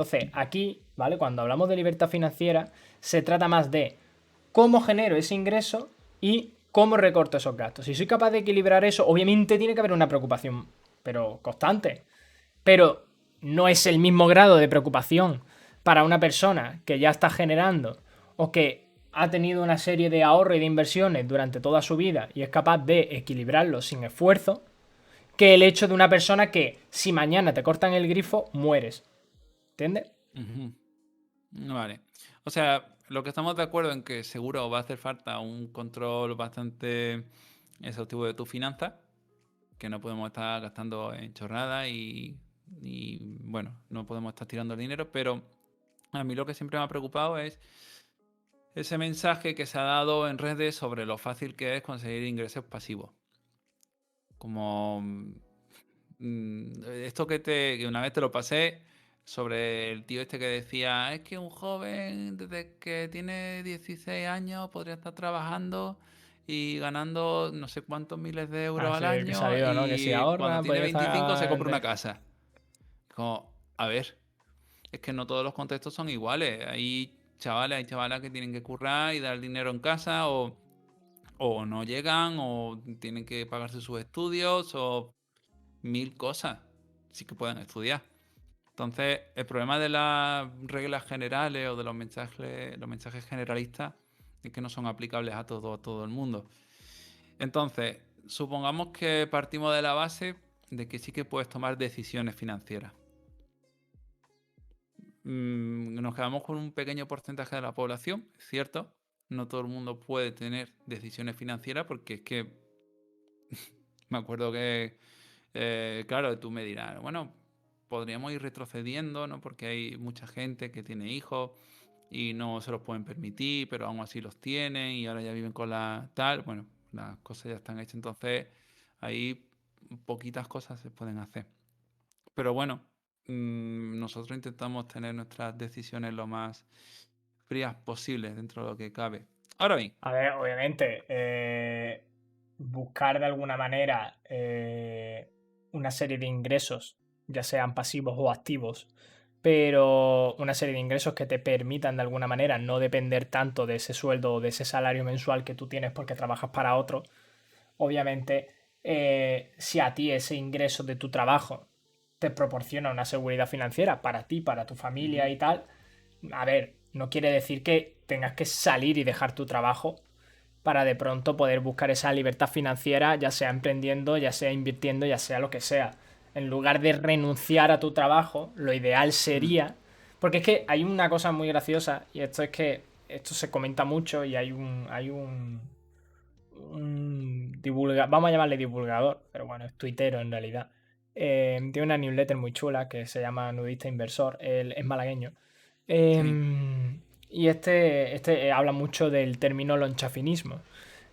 Entonces, aquí, ¿vale? Cuando hablamos de libertad financiera, se trata más de cómo genero ese ingreso y cómo recorto esos gastos. Si soy capaz de equilibrar eso, obviamente tiene que haber una preocupación, pero constante. Pero no es el mismo grado de preocupación para una persona que ya está generando o que ha tenido una serie de ahorros y de inversiones durante toda su vida y es capaz de equilibrarlo sin esfuerzo, que el hecho de una persona que si mañana te cortan el grifo, mueres. ¿Entiendes? Ujú. Vale. O sea, lo que estamos de acuerdo en que seguro va a hacer falta un control bastante exhaustivo de tus finanzas, que no podemos estar gastando en chorradas y, bueno, no podemos estar tirando el dinero, pero a mí lo que siempre me ha preocupado es ese mensaje que se ha dado en redes sobre lo fácil que es conseguir ingresos pasivos. Como esto que una vez te lo pasé sobre el tío este que decía, es que un joven desde que tiene 16 años podría estar trabajando y ganando no sé cuántos miles de euros al Así que año sabido, ¿no? Que si y cuando ahorra, tiene podría 25 se estar... compra una casa. Como, a ver, es que no todos los contextos son iguales. Hay chavalas que tienen que currar y dar dinero en casa o no llegan o tienen que pagarse sus estudios o mil cosas. Sí que pueden estudiar. Entonces, el problema de las reglas generales o de los mensajes generalistas es que no son aplicables a todo el mundo. Entonces, supongamos que partimos de la base de que sí que puedes tomar decisiones financieras. Nos quedamos con un pequeño porcentaje de la población, es cierto. No todo el mundo puede tener decisiones financieras porque es que me acuerdo que, claro, tú me dirás, bueno, podríamos ir retrocediendo, ¿no? Porque hay mucha gente que tiene hijos y no se los pueden permitir, pero aún así los tienen y ahora ya viven con la tal. Bueno, las cosas ya están hechas, entonces ahí poquitas cosas se pueden hacer. Pero bueno, nosotros intentamos tener nuestras decisiones lo más frías posibles dentro de lo que cabe. Ahora bien, A ver, obviamente, buscar de alguna manera una serie de ingresos, ya sean pasivos o activos, pero una serie de ingresos que te permitan de alguna manera no depender tanto de ese sueldo o de ese salario mensual que tú tienes porque trabajas para otro. Obviamente, si a ti ese ingreso de tu trabajo te proporciona una seguridad financiera para ti, para tu familia ujú, y tal, a ver, no quiere decir que tengas que salir y dejar tu trabajo para de pronto poder buscar esa libertad financiera, ya sea emprendiendo, ya sea invirtiendo, ya sea lo que sea. En lugar de renunciar a tu trabajo, lo ideal mm, sería... Porque es que hay una cosa muy graciosa, y esto es que esto se comenta mucho y vamos a llamarle divulgador, pero bueno, es tuitero en realidad. Tiene una newsletter muy chula que se llama Nudista Inversor, él es malagueño. sí. Y este habla mucho del término lonchafinismo.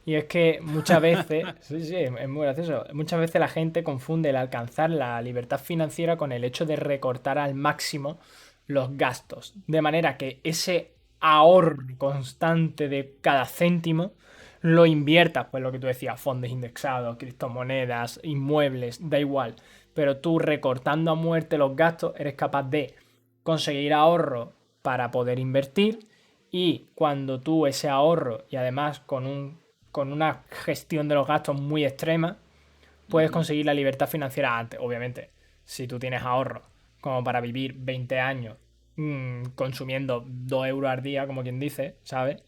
Y es que muchas veces, sí, sí, es muy gracioso, muchas veces la gente confunde el alcanzar la libertad financiera con el hecho de recortar al máximo los gastos. De manera que ese ahorro constante de cada céntimo lo inviertas, pues lo que tú decías, fondos indexados, criptomonedas, inmuebles, da igual. Pero tú recortando a muerte los gastos eres capaz de conseguir ahorro para poder invertir y cuando tú ese ahorro y además con una gestión de los gastos muy extrema, puedes Ujú, conseguir la libertad financiera antes. Obviamente, si tú tienes ahorro como para vivir 20 años consumiendo 2 euros al día, como quien dice, ¿sabes?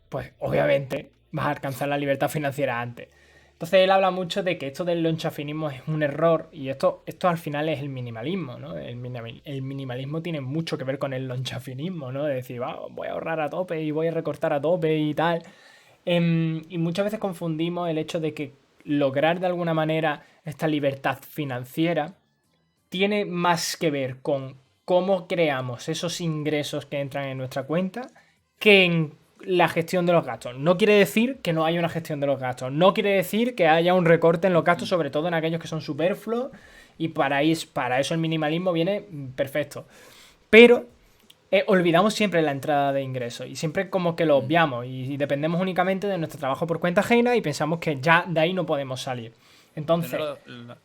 Pues obviamente vas a alcanzar la libertad financiera antes. Entonces él habla mucho de que esto del lonchafinismo es un error y esto al final es el minimalismo, ¿no? El minimalismo tiene mucho que ver con el lonchafinismo, ¿no? De decir, voy a ahorrar a tope y voy a recortar a tope y tal. Y muchas veces confundimos el hecho de que lograr de alguna manera esta libertad financiera tiene más que ver con cómo creamos esos ingresos que entran en nuestra cuenta que en la gestión de los gastos. No quiere decir que no haya una gestión de los gastos. No quiere decir que haya un recorte en los gastos, ujú, sobre todo en aquellos que son superfluos. Y para eso el minimalismo viene perfecto. Pero olvidamos siempre la entrada de ingresos y siempre como que lo ujú. obviamos y dependemos únicamente de nuestro trabajo por cuenta ajena y pensamos que ya de ahí no podemos salir. Entonces,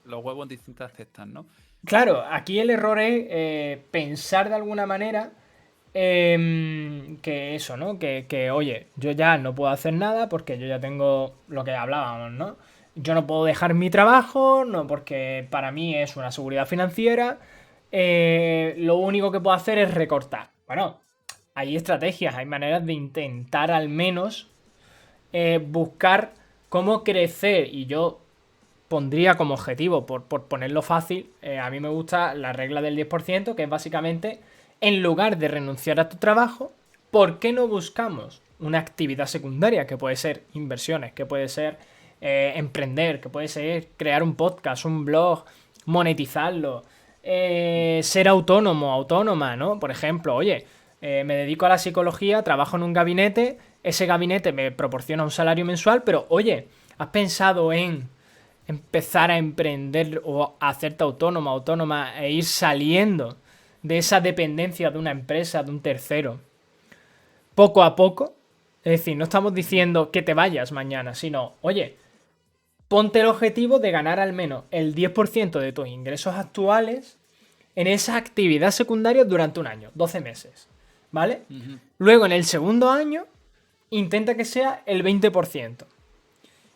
los huevos en distintas cestas, ¿no? claro, aquí el error es pensar de alguna manera que eso, ¿no? Oye, yo ya no puedo hacer nada porque yo ya tengo lo que hablábamos, ¿no? Yo no puedo dejar mi trabajo, no, porque para mí es una seguridad financiera. Lo único que puedo hacer es recortar. Bueno, hay estrategias, hay maneras de intentar al menos buscar cómo crecer. Y yo pondría como objetivo, por ponerlo fácil, a mí me gusta la regla del 10%, que es básicamente, en lugar de renunciar a tu trabajo, ¿por qué no buscamos una actividad secundaria? Que puede ser inversiones, que puede ser emprender, que puede ser crear un podcast, un blog, monetizarlo, ser autónomo, autónoma, ¿no? Por ejemplo, oye, me dedico a la psicología, trabajo en un gabinete, ese gabinete me proporciona un salario mensual, pero oye, ¿has pensado en empezar a emprender o a hacerte autónoma, autónoma e ir saliendo de esa dependencia de una empresa, de un tercero, poco a poco? Es decir, no estamos diciendo que te vayas mañana, sino, oye, ponte el objetivo de ganar al menos el 10% de tus ingresos actuales en esa actividad secundaria durante un año, 12 meses, ¿vale? Luego en el segundo año, intenta que sea el 20%.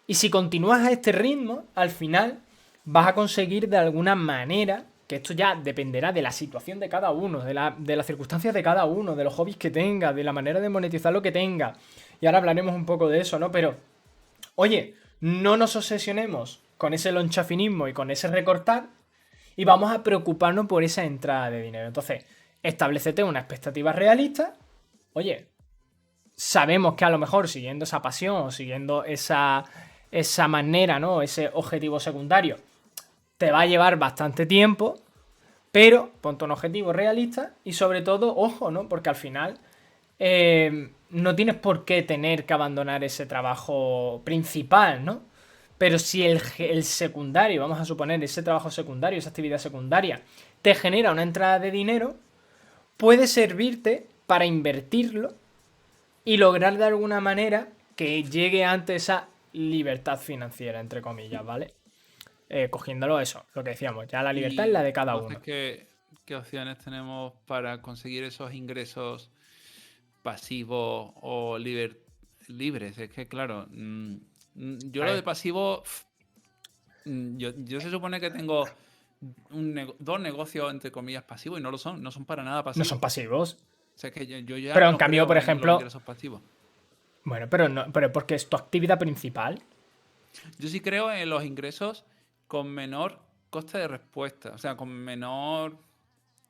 Y si continúas a este ritmo, al final vas a conseguir de alguna manera, que esto ya dependerá de la situación de cada uno, de las circunstancias de cada uno, de los hobbies que tenga, de la manera de monetizar lo que tenga. Y ahora hablaremos un poco de eso, ¿no? Pero, oye, no nos obsesionemos con ese lonchafinismo y con ese recortar y vamos a preocuparnos por esa entrada de dinero. Entonces, establecete una expectativa realista. Oye, sabemos que a lo mejor siguiendo esa pasión o siguiendo esa manera, ¿no? Ese objetivo secundario, te va a llevar bastante tiempo, pero ponte un objetivo realista y sobre todo, ojo, ¿no? Porque al final no tienes por qué tener que abandonar ese trabajo principal, ¿no? Pero si el secundario, vamos a suponer, ese trabajo secundario, esa actividad secundaria, te genera una entrada de dinero, puede servirte para invertirlo y lograr de alguna manera que llegue ante esa libertad financiera, entre comillas, ¿vale? Cogiéndolo eso, lo que decíamos, ya la libertad es la Y de cada entonces, uno. ¿qué opciones tenemos para conseguir esos ingresos pasivos o libres? Es que, claro, yo lo de pasivo, yo se supone que tengo dos negocios, entre comillas, pasivos y no son para nada No son pasivos. pasivos. O sea, es que yo ya Pero en no cambio, creo por en los ejemplo, ingresos pasivos. bueno, pero no, pero porque es tu actividad principal. Yo sí creo en los ingresos con menor coste de respuesta, o sea, con menor,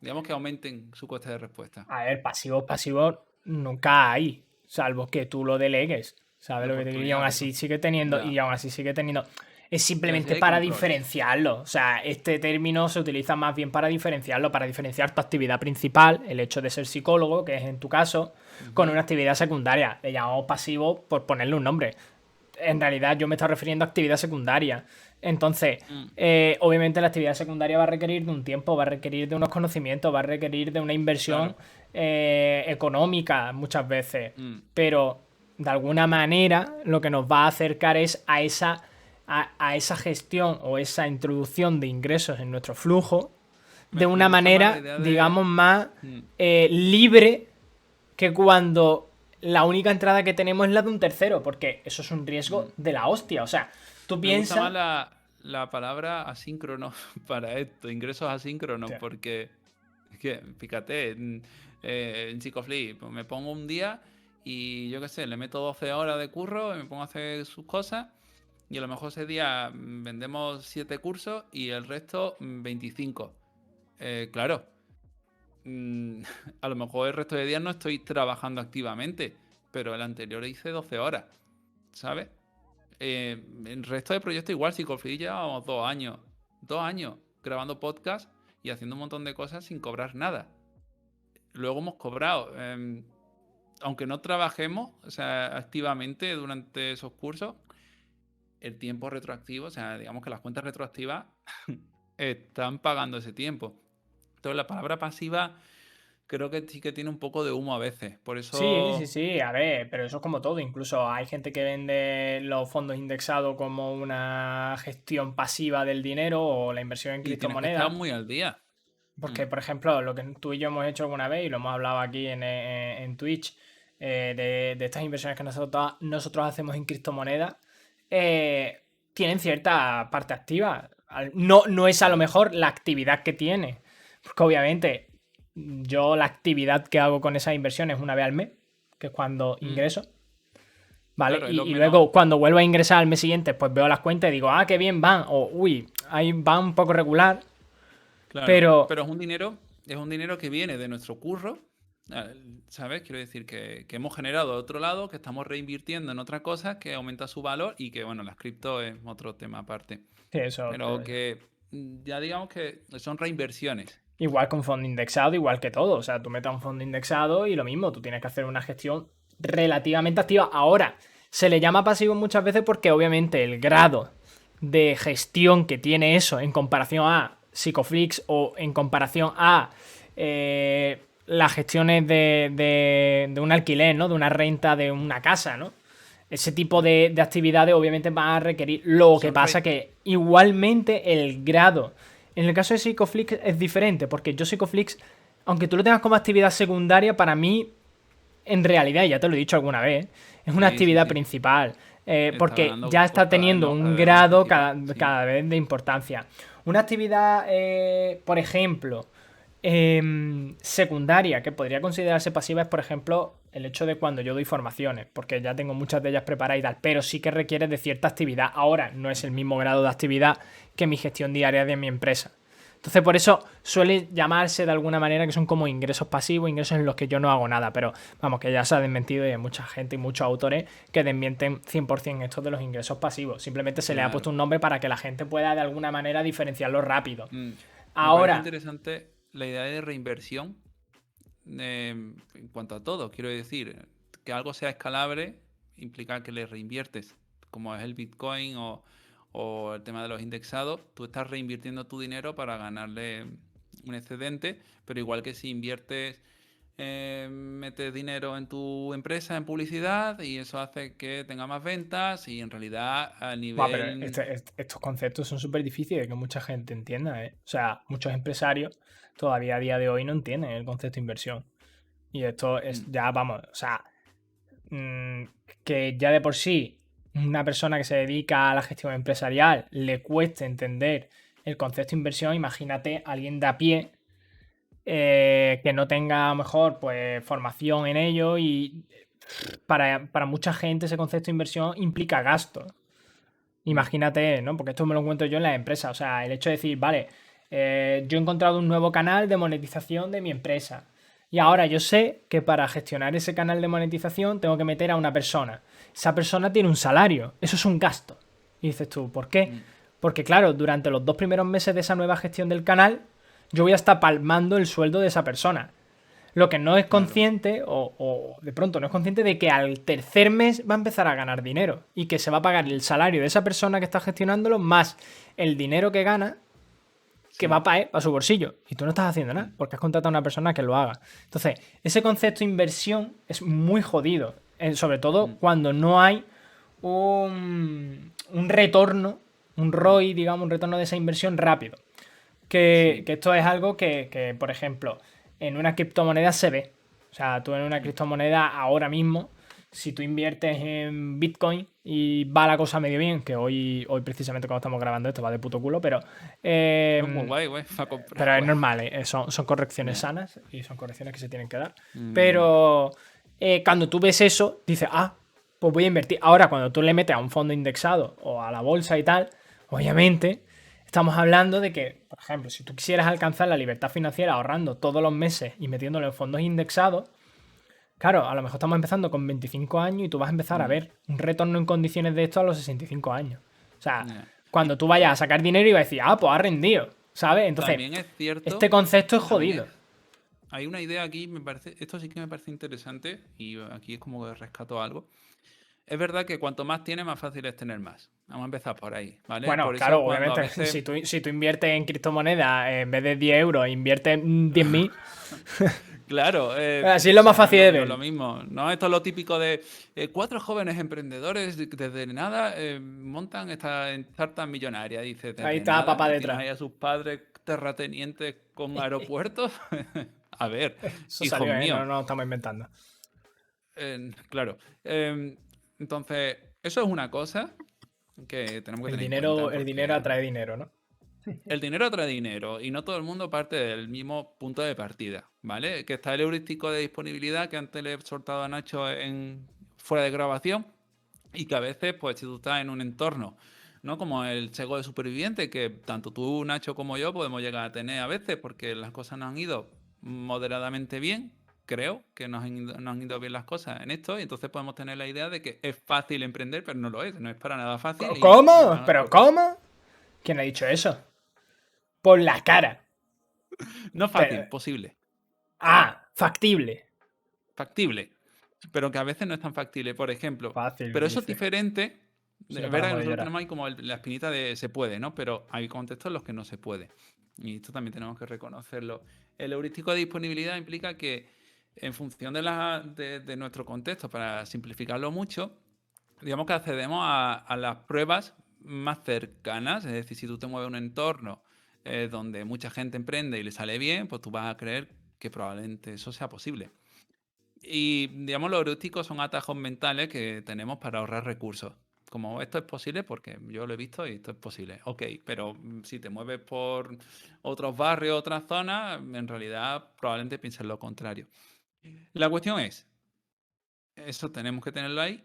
digamos que aumenten su coste de respuesta. A ver, pasivos nunca hay, salvo que tú lo delegues. ¿Sabes De lo que te digo? Y aún oportunidad, así sigue teniendo, y ya. aún así sigue teniendo. Es Pero sí simplemente hay para control. diferenciarlo. O sea, este término se utiliza más bien para diferenciarlo, para diferenciar tu actividad principal, el hecho de ser psicólogo, que es en tu caso, con una actividad secundaria. Le llamamos pasivo por ponerle un nombre. En realidad yo me estoy refiriendo a actividad secundaria. Entonces, Mm, obviamente la actividad secundaria va a requerir de un tiempo, va a requerir de unos conocimientos, va a requerir de una inversión claro. económica muchas veces. Mm. Pero de alguna manera lo que nos va a acercar es a esa gestión o esa introducción de ingresos en nuestro flujo de Me una gusta más la manera, idea de... digamos, más Mm. libre que cuando la única entrada que tenemos es la de un tercero, porque eso es un riesgo Mm. de la hostia. O sea, tú Me gusta más piensas. la palabra asíncrono para esto, ingresos asíncronos, porque es que, fíjate, en Psicoflip pues me pongo un día y yo qué sé, le meto 12 horas de curro y me pongo a hacer sus cosas y a lo mejor ese día vendemos 7 cursos y el resto 25. Claro, a lo mejor el resto de días no estoy trabajando activamente, pero el anterior hice 12 horas, ¿sabes? El resto de proyectos igual, Psicoflip llevábamos 2 años, 2 años grabando podcast y haciendo un montón de cosas sin cobrar nada. Luego hemos cobrado, aunque no trabajemos, o sea, activamente durante esos cursos, el tiempo retroactivo, o sea, digamos que las cuentas retroactivas están pagando ese tiempo. Entonces la palabra pasiva creo que sí que tiene un poco de humo a veces. Por Sí, sí, eso... sí, a ver, pero eso es como todo. Incluso hay gente que vende los fondos indexados como una gestión pasiva del dinero o la inversión en Y tienes que estar criptomonedas. muy al día. Mm, Porque, por ejemplo, lo que tú y yo hemos hecho alguna vez y lo hemos hablado aquí en Twitch, de estas inversiones que nosotros hacemos en criptomonedas, tienen cierta parte activa. No, no es a lo claro. mejor la actividad que tiene. Porque obviamente yo la actividad que hago con esas inversiones una vez al mes, que es cuando Mm, ingreso, ¿vale? claro, es lo Y menos... luego cuando vuelvo a ingresar al mes siguiente, pues veo las cuentas y digo, ah, qué bien van, o uy, ahí van un poco regular, Claro, pero pero es un dinero que viene de nuestro curro, ah, ¿sabes? Quiero decir que hemos generado de otro lado, que estamos reinvirtiendo en otra cosa que aumenta su valor y que, bueno, las cripto es otro tema aparte. sí, eso. Pero que ya digamos que son reinversiones. Igual que un fondo indexado, igual que todo. O sea, tú metes un fondo indexado y lo mismo, tú tienes que hacer una gestión relativamente activa. Ahora, se le llama pasivo muchas veces porque obviamente el grado de gestión que tiene eso en comparación a Psicoflix o en comparación a las gestiones de un alquiler, ¿no? De una renta de una casa, ¿no? Ese tipo de actividades obviamente van a requerir. Lo que Son pasa re- que igualmente el grado. En el caso de Psicoflix es diferente, porque yo Psicoflix, aunque tú lo tengas como actividad secundaria, para mí, en realidad, ya te lo he dicho alguna vez, es una Sí, sí, actividad sí. principal. Está Porque ganando ya está cada vez, teniendo cada un vez más grado principal. Sí. cada vez de importancia. Una actividad, por ejemplo, secundaria que podría considerarse pasiva es, por ejemplo, el hecho de cuando yo doy formaciones, porque ya tengo muchas de ellas preparadas y tal, pero sí que requiere de cierta actividad. Ahora no es el mismo grado de actividad que mi gestión diaria de mi empresa. Entonces, por eso suele llamarse de alguna manera que son como ingresos pasivos, ingresos en los que yo no hago nada, pero vamos, que ya se ha desmentido y hay mucha gente y muchos autores que desmienten 100% esto de los ingresos pasivos. Simplemente se le ha puesto Claro. un nombre para que la gente pueda de alguna manera diferenciarlo rápido. Mm, Me parece Ahora, interesante la idea de reinversión en cuanto a todo. Quiero decir, que algo sea escalable implica que le reinviertes, como es el Bitcoin o el tema de los indexados. Tú estás reinvirtiendo tu dinero para ganarle un excedente, pero igual que si inviertes, metes dinero en tu empresa en publicidad y eso hace que tenga más ventas y en realidad a buah, pero nivel... estos conceptos son súper difíciles de que mucha gente entienda, ¿eh? O sea, muchos empresarios todavía a día de hoy no entienden el concepto de inversión. Y esto es Mm, ya, vamos, o sea, mm, que ya de por sí una persona que se dedica a la gestión empresarial le cueste entender el concepto de inversión, imagínate a alguien de a pie que no tenga a lo mejor pues formación en ello y para mucha gente ese concepto de inversión implica gasto. mm, Imagínate, ¿no? Porque esto me lo encuentro yo en la empresa. O sea, el hecho de decir, vale, yo he encontrado un nuevo canal de monetización de mi empresa. Y ahora yo sé que para gestionar ese canal de monetización tengo que meter a una persona. Esa persona tiene un salario. Eso es un gasto. Y dices tú, ¿por qué? mm, Porque claro, durante los 2 primeros meses de esa nueva gestión del canal, yo voy a estar palmando el sueldo de esa persona. Lo que no es claro. consciente, o de pronto no es consciente de que al tercer mes va a empezar a ganar dinero y que se va a pagar el salario de esa persona que está gestionándolo más el dinero que gana que va Sí. para su bolsillo. Y tú no estás haciendo nada Mm, porque has contratado a una persona que lo haga. Entonces, ese concepto de inversión es muy jodido, sobre todo mm, cuando no hay un retorno, un mm, ROI, digamos, un retorno de esa inversión rápido. Que sí. esto es algo que, por ejemplo, en una criptomoneda se ve. O sea, tú en una Mm. criptomoneda ahora mismo, si tú inviertes en Bitcoin y va la cosa medio bien, que hoy precisamente cuando estamos grabando esto va de puto culo, Oh, pues eh, guay, guay, para comprar, pero es guay. normal, son correcciones Ya. sanas y son correcciones que se tienen que dar. Mm, Pero cuando tú ves eso, dices, ah, pues voy a invertir. Ahora, cuando tú le metes a un fondo indexado o a la bolsa y tal, obviamente estamos hablando de que, por ejemplo, si tú quisieras alcanzar la libertad financiera ahorrando todos los meses y metiéndolo en fondos indexados, claro, a lo mejor estamos empezando con 25 años y tú vas a empezar a mm, ver un retorno en condiciones de esto a los 65 años. O sea, ya. cuando tú vayas a sacar dinero y vas a decir, ah, pues ha rendido, ¿sabes? Entonces, También es este cierto, concepto es también jodido. hay una idea aquí, me parece, esto sí que me parece interesante y aquí es como que rescato algo. Es verdad que cuanto más tienes, más fácil es tener más. Vamos a empezar por ahí, ¿vale? Bueno, Por claro, eso cuando a obviamente, veces... si tú inviertes en criptomonedas, en vez de 10 euros, inviertes 10.000. Claro, Así es o lo más sea, fácil de no es ver. lo mismo. No, esto es lo típico de cuatro jóvenes emprendedores desde nada montan esta startup millonaria. Dice, Ahí desde está nada, papá y tienes detrás. ahí a sus padres terratenientes con aeropuertos. A ver, Eso hijos salió, ¿eh? míos. No lo estamos inventando. Claro. Entonces, eso es una cosa que tenemos que tener en cuenta El dinero porque atrae dinero, ¿no? el dinero trae dinero y no todo el mundo parte del mismo punto de partida, ¿vale? Que está el heurístico de disponibilidad que antes le he soltado a Nacho fuera de grabación y que a veces, pues si tú estás en un entorno, ¿no? Como el sesgo de superviviente, que tanto tú, Nacho, como yo podemos llegar a tener a veces porque las cosas nos han ido moderadamente bien, creo que nos han ido bien las cosas en esto y entonces podemos tener la idea de que es fácil emprender, pero no lo es, no es para nada fácil y ¿Cómo? van a ¿Pero ocurrir... cómo? ¿Quién ha dicho eso? Por la cara. No fácil, Pero... posible. Factible. Factible, pero que a veces no es tan factible, por ejemplo. Fácil, Pero eso es dice. diferente. Si Es no verdad que paramos de nosotros llorar. tenemos ahí como la espinita de se puede, ¿no? Pero hay contextos en los que no se puede. Y esto también tenemos que reconocerlo. El heurístico de disponibilidad implica que en función de nuestro contexto, para simplificarlo mucho, digamos que accedemos a las pruebas más cercanas. Es decir, si tú te mueves en un entorno donde mucha gente emprende y le sale bien, pues tú vas a creer que probablemente eso sea posible. Y digamos, los heurísticos son atajos mentales que tenemos para ahorrar recursos. Como esto es posible, porque yo lo he visto y esto es posible. Ok, pero si te mueves por otros barrios, otras zonas, en realidad probablemente pienses lo contrario. La cuestión es, eso tenemos que tenerlo ahí,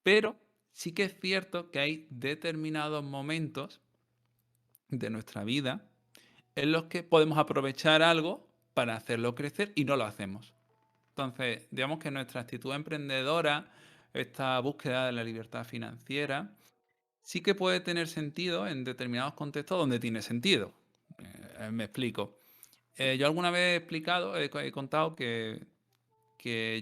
pero sí que es cierto que hay determinados momentos de nuestra vida en los que podemos aprovechar algo para hacerlo crecer y no lo hacemos. Entonces, digamos que nuestra actitud emprendedora, esta búsqueda de la libertad financiera, sí que puede tener sentido en determinados contextos donde tiene sentido. Me explico. Yo alguna vez he explicado, he contado que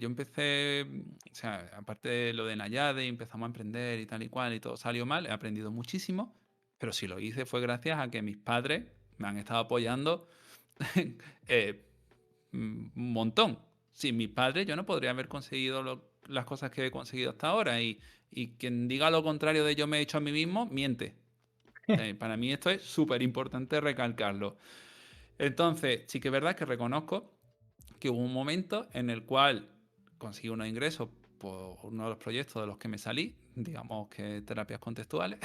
yo empecé, o sea, aparte de lo de Nayade, empezamos a emprender y tal y cual, y todo salió mal, he aprendido muchísimo, pero si lo hice fue gracias a que mis padres me han estado apoyando eh, un montón. Sin mis padres yo no podría haber conseguido las cosas que he conseguido hasta ahora. Y quien diga lo contrario de yo me he hecho a mí mismo, miente. O sea, para mí esto es súper importante recalcarlo. Entonces, sí que es verdad que reconozco que hubo un momento en el cual conseguí unos ingresos por uno de los proyectos de los que me salí, digamos que terapias contextuales.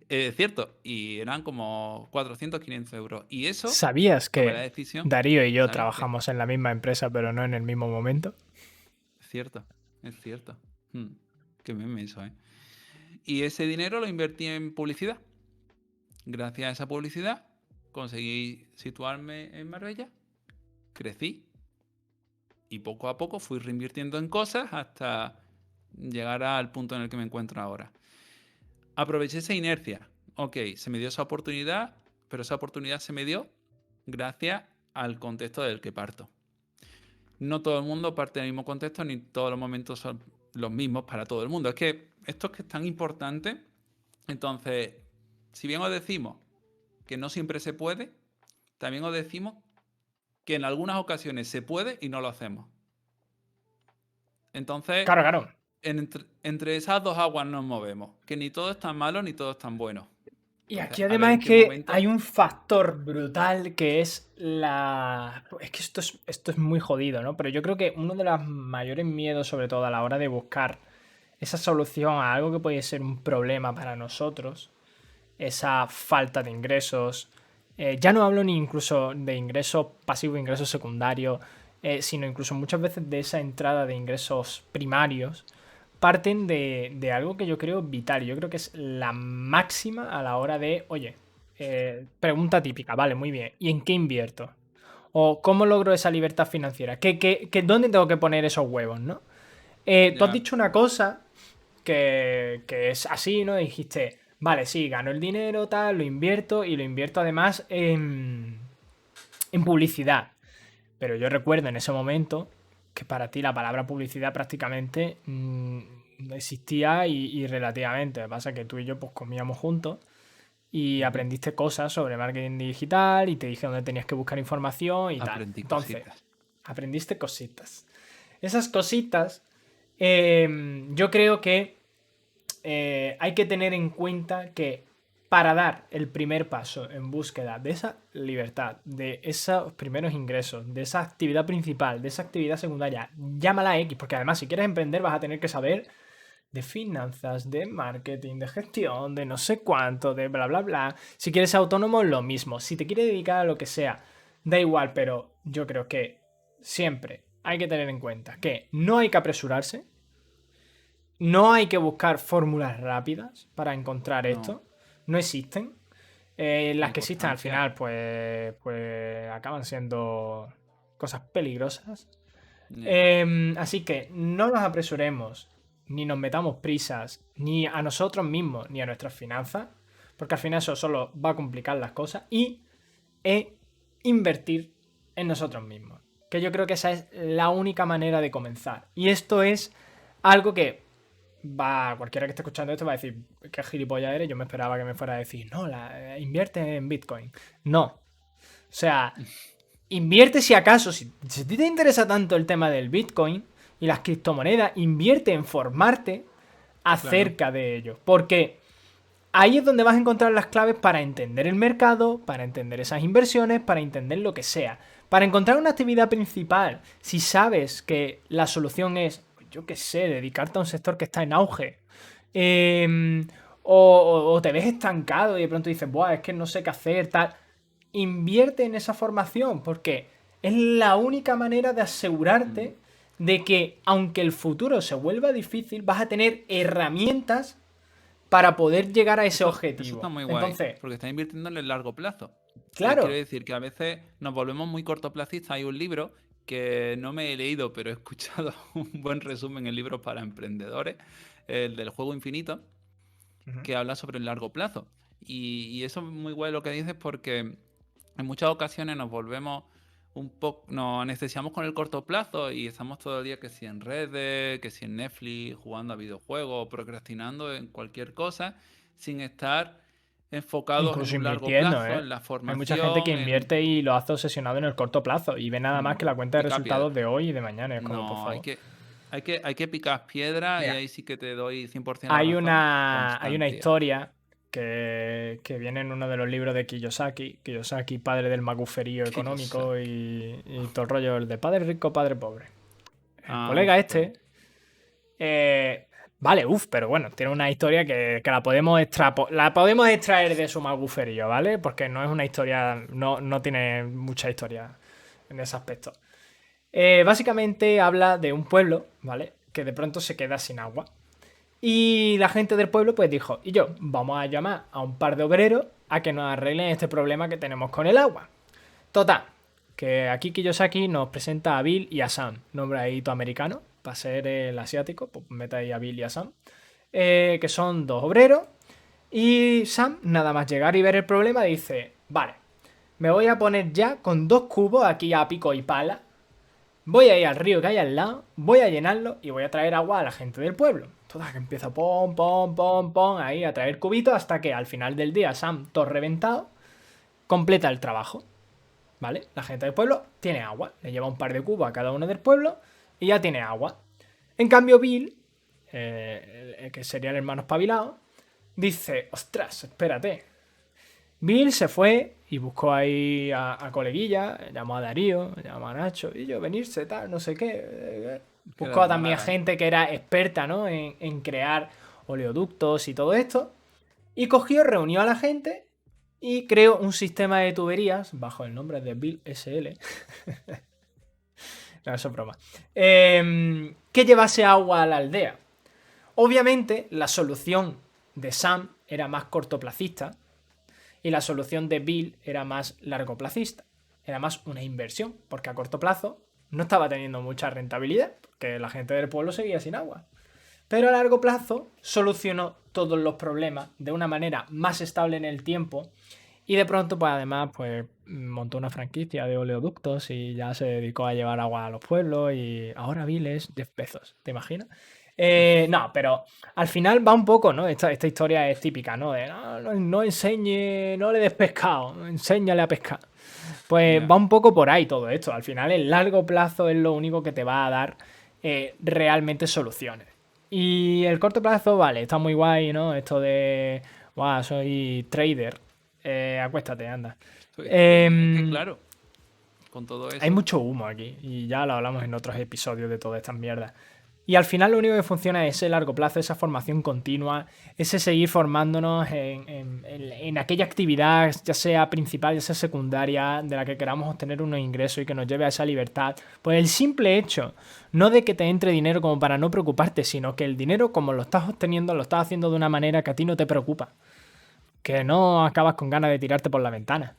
Es cierto, y eran como 400, 500 euros. Y eso, ¿Sabías tomé la que decisión, Darío y yo ¿sabes? Que trabajamos en la misma empresa, pero no en el mismo momento? es cierto, es cierto. Qué meme eso, ¿eh? Y ese dinero lo invertí en publicidad. Gracias a esa publicidad conseguí situarme en Marbella, crecí y poco a poco fui reinvirtiendo en cosas hasta llegar al punto en el que me encuentro ahora. Aproveché esa inercia. Ok, se me dio esa oportunidad, pero esa oportunidad se me dio gracias al contexto del que parto. No todo el mundo parte del mismo contexto, ni todos los momentos son los mismos para todo el mundo. Es que esto es que es tan importante. Entonces, si bien os decimos que no siempre se puede, también os decimos que en algunas ocasiones se puede y no lo hacemos. Entonces, Claro, claro. entre esas dos aguas nos movemos, que ni todo es tan malo ni todo es tan bueno. Y Entonces, aquí a ver además en es qué que momento... hay un factor brutal que es la... Es que esto es muy jodido, ¿no? Pero yo creo que uno de los mayores miedos, sobre todo a la hora de buscar esa solución a algo que puede ser un problema para nosotros, esa falta de ingresos, ya no hablo ni incluso de ingresos pasivos, ingresos secundarios, sino incluso muchas veces de esa entrada de ingresos primarios, parten de algo que yo creo vital. Yo creo que es la máxima a la hora de, oye, pregunta típica, vale, muy bien, ¿y en qué invierto? O ¿cómo logro esa libertad financiera? ¿Dónde tengo que poner esos huevos, no? Tú has Ya, dicho una cosa que es así, ¿no? Dijiste, vale, sí, gano el dinero, tal, lo invierto y lo invierto además en publicidad. Pero yo recuerdo en ese momento que para ti la palabra publicidad prácticamente existía y relativamente. Lo que pasa es que tú y yo pues comíamos juntos y Ujú. aprendiste cosas sobre marketing digital y te dije dónde tenías que buscar información y tal. Aprendí Entonces, cositas. aprendiste cositas. Esas cositas, yo creo que hay que tener en cuenta que para dar el primer paso en búsqueda de esa libertad, de esos primeros ingresos, de esa actividad principal, de esa actividad secundaria, llámala X, porque además si quieres emprender vas a tener que saber de finanzas, de marketing, de gestión, de no sé cuánto, de bla, bla, bla. Si quieres ser autónomo, lo mismo. Si te quieres dedicar a lo que sea, da igual, pero yo creo que siempre hay que tener en cuenta que no hay que apresurarse, no hay que buscar fórmulas rápidas para encontrar No, esto. No existen. la Las que existen al importancia. final, pues acaban siendo cosas peligrosas. Ya. Así que no nos apresuremos, ni nos metamos prisas, ni a nosotros mismos, ni a nuestras finanzas, porque al final eso solo va a complicar las cosas. Y invertir en nosotros mismos. Que yo creo que esa es la única manera de comenzar. Y esto es algo que cualquiera que esté escuchando esto va a decir, qué gilipollas eres, yo me esperaba que me fuera a decir, no, invierte en Bitcoin. No. O sea, invierte si acaso, si a ti te interesa tanto el tema del Bitcoin y las criptomonedas, invierte en formarte Claro. acerca de ello. Porque ahí es donde vas a encontrar las claves para entender el mercado, para entender esas inversiones, para entender lo que sea. Para encontrar una actividad principal, si sabes que la solución es, yo qué sé, dedicarte a un sector que está en auge, eh, o te ves estancado y de pronto dices, buah, es que no sé qué hacer, tal, invierte en esa formación, porque es la única manera de Mm. asegurarte de que, aunque el futuro se vuelva difícil, vas a tener herramientas para poder llegar a ese Eso está objetivo. muy guay, Entonces, porque está invirtiendo en el largo plazo. Quiero claro, decir que a veces nos volvemos muy cortoplacistas. Hay un libro que no me he leído, pero he escuchado un buen resumen en libros para emprendedores, el del juego infinito, ujú, que habla sobre el largo plazo. Y eso es muy guay lo que dices porque en muchas ocasiones nos volvemos un poco, nos anestesiamos con el corto plazo y estamos todo el día que si en redes, que si en Netflix, jugando a videojuegos, procrastinando en cualquier cosa, sin estar enfocados en incluso un largo invirtiendo, plazo, ¿eh? en la Hay mucha gente que formación, en invierte y lo hace obsesionado en el corto plazo y ve nada más que la cuenta de picar resultados piedra. de hoy y de mañana. Es como, por No, favor. hay que picar piedra y Mira, ahí sí que te doy 100% la hay razón. hay una Constancia. historia que viene en uno de los libros de Kiyosaki. Kiyosaki, padre del maguferío económico Kiyosaki. y todo el rollo, el de padre rico, padre pobre. El Ah, colega pero este Eh, vale, pero bueno, tiene una historia que la podemos la podemos extraer de su maguferillo, ¿vale? Porque no es una historia, no tiene mucha historia en ese aspecto. Básicamente habla de un pueblo, ¿vale? Que de pronto se queda sin agua. Y la gente del pueblo pues dijo, y yo, vamos a llamar a un par de obreros a que nos arreglen este problema que tenemos con el agua. Total, que aquí Kiyosaki nos presenta a Bill y a Sam, nombre ahí todo americano, para ser el asiático, pues mete ahí a Bill y a Sam, que son dos obreros. Y Sam, nada más llegar y ver el problema, dice, vale, me voy a poner ya con dos cubos aquí a pico y pala, voy a ir al río que hay al lado, voy a llenarlo y voy a traer agua a la gente del pueblo. Toda que empieza pom, pom, pom, pom, ahí a traer cubitos hasta que al final del día Sam, todo reventado, completa el trabajo. ¿Vale? La gente del pueblo tiene agua. Le lleva un par de cubos a cada uno del pueblo y ya tiene agua. En cambio, Bill, que sería el hermano espabilado, dice, ostras, espérate. Bill se fue y buscó ahí a coleguilla, llamó a Darío, llamó a Nacho, y yo, venirse, tal, no sé qué. que era Buscó de también a Málaga. gente que era experta, ¿no? En crear oleoductos y todo esto. Y cogió, reunió a la gente y creó un sistema de tuberías bajo el nombre de Bill SL. No, eso es broma. Que llevase agua a la aldea. Obviamente, la solución de Sam era más cortoplacista y la solución de Bill era más largoplacista. Era más una inversión, porque a corto plazo no estaba teniendo mucha rentabilidad, porque la gente del pueblo seguía sin agua. Pero a largo plazo solucionó todos los problemas de una manera más estable en el tiempo y de pronto pues además pues montó una franquicia de oleoductos y ya se dedicó a llevar agua a los pueblos y ahora Bill es Jeff Bezos, ¿te imaginas? No, pero al final va un poco, ¿no? Esta historia es típica, ¿no? De no enseñe, no le des pescado, enséñale a pescar. Pues va Ya. un poco por ahí todo esto. Al final, el largo plazo es lo único que te va a dar realmente soluciones. Y el corto plazo, vale, está muy guay, ¿no? Esto de, guau, soy trader. Acuéstate, anda. Soy trader. Es que Em, claro, con todo Hay eso, mucho humo aquí y ya lo hablamos en otros episodios de todas estas mierdas. Y al final lo único que funciona es ese largo plazo, esa formación continua, ese seguir formándonos en aquella actividad, ya sea principal, ya sea secundaria, de la que queramos obtener unos ingresos y que nos lleve a esa libertad. Pues el simple hecho, no de que te entre dinero como para no preocuparte, sino que el dinero como lo estás obteniendo, lo estás haciendo de una manera que a ti no te preocupa. Que no acabas con ganas de tirarte por la ventana.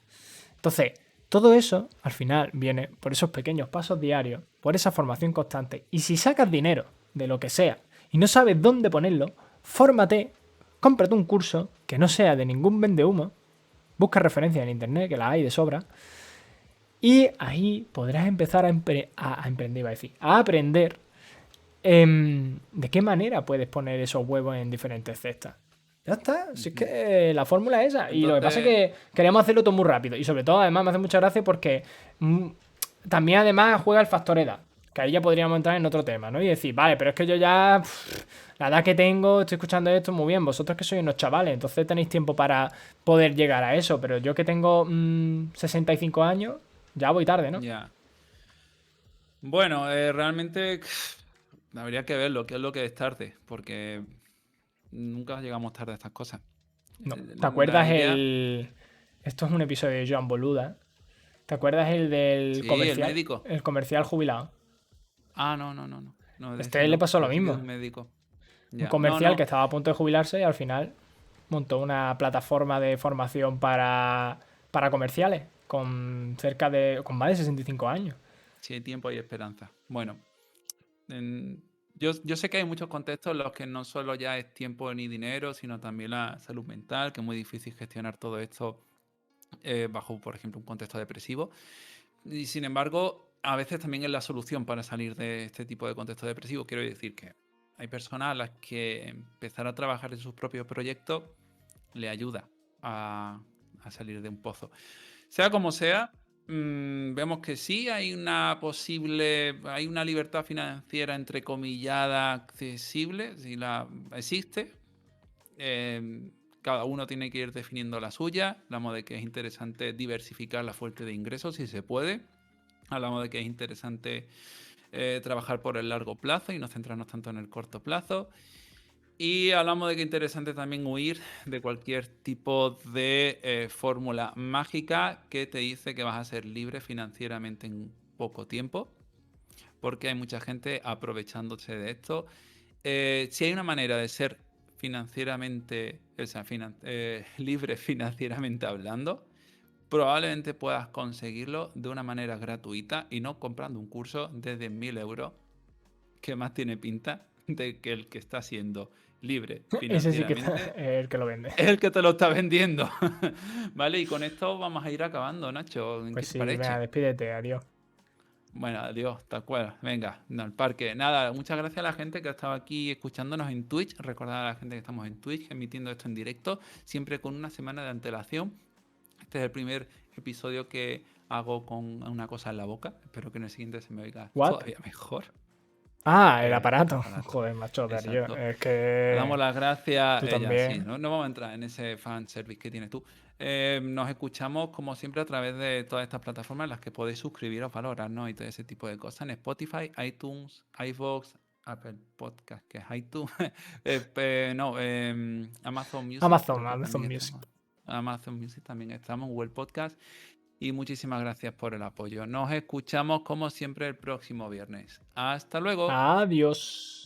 Entonces, todo eso al final viene por esos pequeños pasos diarios, por esa formación constante. Y si sacas dinero de lo que sea y no sabes dónde ponerlo, fórmate, cómprate un curso que no sea de ningún vendehumo, busca referencias en internet, que las hay de sobra, y ahí podrás empezar a emprender, iba a decir, a aprender de qué manera puedes poner esos huevos en diferentes cestas. Ya está, si es ujú. que la fórmula es esa. Y lo que pasa es Entonces, que queremos hacerlo todo muy rápido. Y sobre todo, además, me hace mucha gracia porque mm, también, además, juega el factor edad. Que ahí ya podríamos entrar en otro tema, ¿no? Y decir, vale, pero es que yo ya, la edad que tengo, estoy escuchando esto muy bien. Vosotros que sois unos chavales, entonces tenéis tiempo para poder llegar a eso. Pero yo que tengo 65 años, ya voy tarde, ¿no? ya. Bueno, realmente habría que ver lo que es lo que es tarde, porque nunca llegamos tarde a estas cosas. No. ¿Te La acuerdas idea, el. Esto es un episodio de Joan Boluda. ¿Te acuerdas el del sí, el comercial? médico. El comercial jubilado. Ah, no, no, no, no. No, de ese Este le no. pasó lo Yo sí vi mismo. un médico. Un Ya. No, comercial que no. estaba a punto de jubilarse y al final montó una plataforma de formación para comerciales con más de 65 años. Si hay tiempo hay esperanza. Bueno, yo sé que hay muchos contextos en los que no solo ya es tiempo ni dinero, sino también la salud mental, que es muy difícil gestionar todo esto bajo, por ejemplo, un contexto depresivo. Y sin embargo, a veces también es la solución para salir de este tipo de contexto depresivo. Quiero decir que hay personas a las que empezar a trabajar en sus propios proyectos le ayuda a salir de un pozo. Sea como sea, vemos que sí hay hay una libertad financiera entrecomillada accesible, si la existe. Cada uno tiene que ir definiendo la suya. Hablamos de que es interesante diversificar la fuente de ingresos si se puede. Hablamos de que es interesante trabajar por el largo plazo y no centrarnos tanto en el corto plazo. Y hablamos de que es interesante también huir de cualquier tipo de fórmula mágica que te dice que vas a ser libre financieramente en poco tiempo, porque hay mucha gente aprovechándose de esto. Si hay una manera de ser financieramente, o sea, libre financieramente hablando, probablemente puedas conseguirlo de una manera gratuita y no comprando un curso de 10.000 euros, que más tiene pinta de que el que está siendo libre Ese sí que está financieramente el que lo vende. es el que te lo está vendiendo. ¿Vale? Y con esto vamos a ir acabando, Nacho. ¿Qué Pues te sí, venga, parece? despídete, adiós. Bueno, adiós, tal cual. Venga, no, al parque. Nada, muchas gracias a la gente que ha estado aquí escuchándonos en Twitch. Recordad a la gente que estamos en Twitch, emitiendo esto en directo, siempre con una semana de antelación. Este es el primer episodio que hago con una cosa en la boca. Espero que en el siguiente se me oiga ¿What? todavía mejor. Ah, el El aparato. aparato. Joder, macho, Darío. Exacto. Es Le damos que las gracias. tú Ya sí, también. no vamos a entrar en ese fan service que tienes tú. Nos escuchamos, como siempre, a través de todas estas plataformas en las que podéis suscribiros, valorarnos y todo ese tipo de cosas. En Spotify, iTunes, iVoox, Apple Podcast, que es iTunes. No, Amazon Music, creo Amazon, que Amazon también Music. estamos. Amazon Music también estamos, Google Podcast. Y muchísimas gracias por el apoyo. Nos escuchamos, como siempre, el próximo viernes. Hasta luego. Adiós.